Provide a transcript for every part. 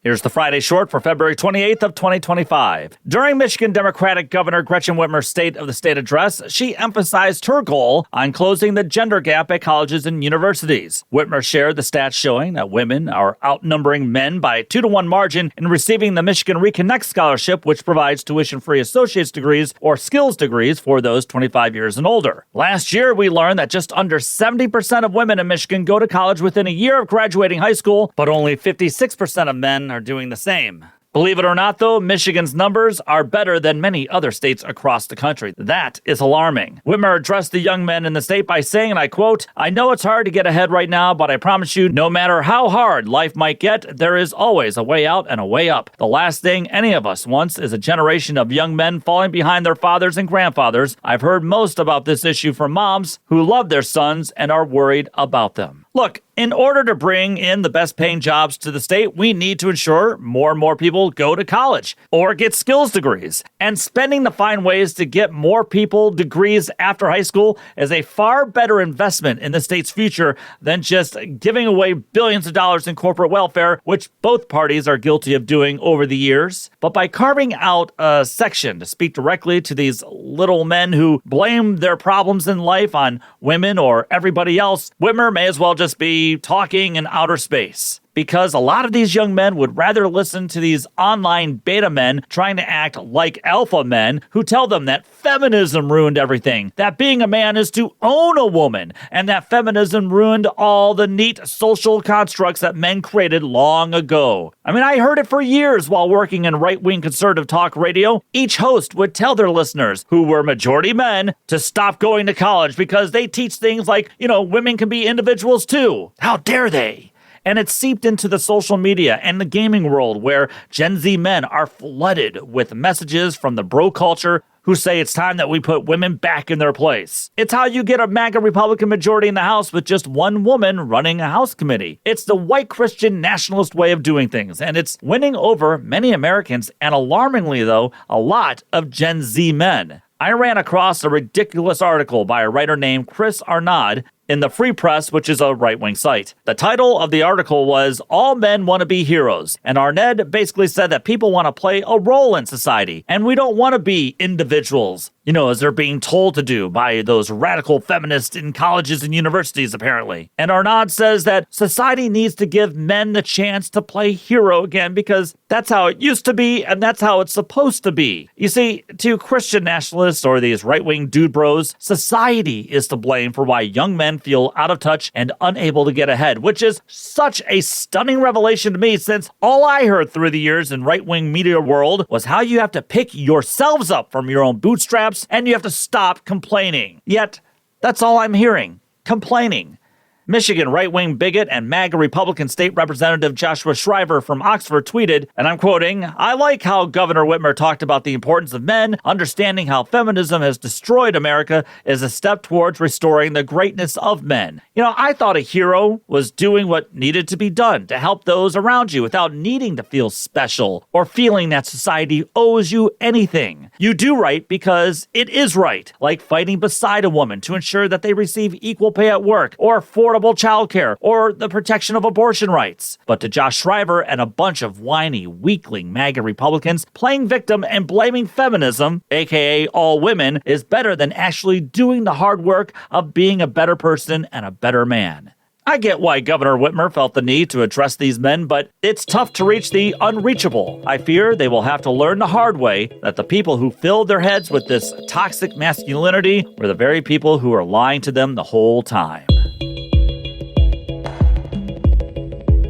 Here's the Friday Short for February 28th of 2025. During Michigan Democratic Governor Gretchen Whitmer's State of the State address, she emphasized her goal on closing the gender gap at colleges and universities. Whitmer shared the stats showing that women are outnumbering men by 2-to-1 margin in receiving the Michigan Reconnect Scholarship, which provides tuition-free associate's degrees or skills degrees for those 25 years and older. Last year, we learned that just under 70% of women in Michigan go to college within a year of graduating high school, but only 56% of men are doing the same. Believe it or not, though, Michigan's numbers are better than many other states across the country. That is alarming. Whitmer addressed the young men in the state by saying, and I quote, "I know it's hard to get ahead right now, but I promise you, no matter how hard life might get, there is always a way out and a way up. The last thing any of us wants is a generation of young men falling behind their fathers and grandfathers. I've heard most about this issue from moms who love their sons and are worried about them." Look, in order to bring in the best paying jobs to the state, we need to ensure more and more people go to college or get skills degrees. And spending to find ways to get more people degrees after high school is a far better investment in the state's future than just giving away billions of dollars in corporate welfare, which both parties are guilty of doing over the years. But by carving out a section to speak directly to these little men who blame their problems in life on women or everybody else, Whitmer may as well just be talking in outer space. Because a lot of these young men would rather listen to these online beta men trying to act like alpha men who tell them that feminism ruined everything, that being a man is to own a woman, and that feminism ruined all the neat social constructs that men created long ago. I mean, I heard it for years while working in right-wing conservative talk radio. Each host would tell their listeners, who were majority men, to stop going to college because they teach things like, women can be individuals too. How dare they? And it's seeped into the social media and the gaming world where Gen Z men are flooded with messages from the bro culture who say it's time that we put women back in their place. It's how you get a MAGA Republican majority in the House with just one woman running a House committee. It's the white Christian nationalist way of doing things, and it's winning over many Americans and, alarmingly though, a lot of Gen Z men. I ran across a ridiculous article by a writer named Chris Arnaud in the Free Press, which is a right-wing site. The title of the article was "All Men Want to Be Heroes," and Arnaud basically said that people want to play a role in society, and we don't want to be individuals, as they're being told to do by those radical feminists in colleges and universities, apparently. And Arnaud says that society needs to give men the chance to play hero again because that's how it used to be, and that's how it's supposed to be. You see, to Christian nationalists or these right-wing dude bros, society is to blame for why young men feel out of touch and unable to get ahead, which is such a stunning revelation to me since all I heard through the years in right-wing media world was how you have to pick yourselves up from your own bootstraps and you have to stop complaining. Yet, that's all I'm hearing. Complaining. Michigan right-wing bigot and MAGA Republican State Representative Joshua Shriver from Oxford tweeted, and I'm quoting, "I like how Governor Whitmer talked about the importance of men. Understanding how feminism has destroyed America is a step towards restoring the greatness of men." I thought a hero was doing what needed to be done to help those around you without needing to feel special or feeling that society owes you anything. You do right because it is right, like fighting beside a woman to ensure that they receive equal pay at work or affordable childcare or the protection of abortion rights. But to Josh Shriver and a bunch of whiny, weakling MAGA Republicans, playing victim and blaming feminism, aka all women, is better than actually doing the hard work of being a better person and a better man. I get why Governor Whitmer felt the need to address these men, but it's tough to reach the unreachable. I fear they will have to learn the hard way that the people who filled their heads with this toxic masculinity were the very people who are lying to them the whole time.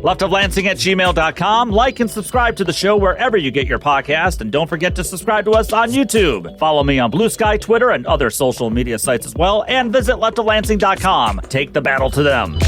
leftoflansing@gmail.com. Like and subscribe to the show wherever you get your podcast, and don't forget to subscribe to us on YouTube. Follow me on Blue Sky, Twitter, and other social media sites as well, and visit leftoflansing.com. Take the battle to them.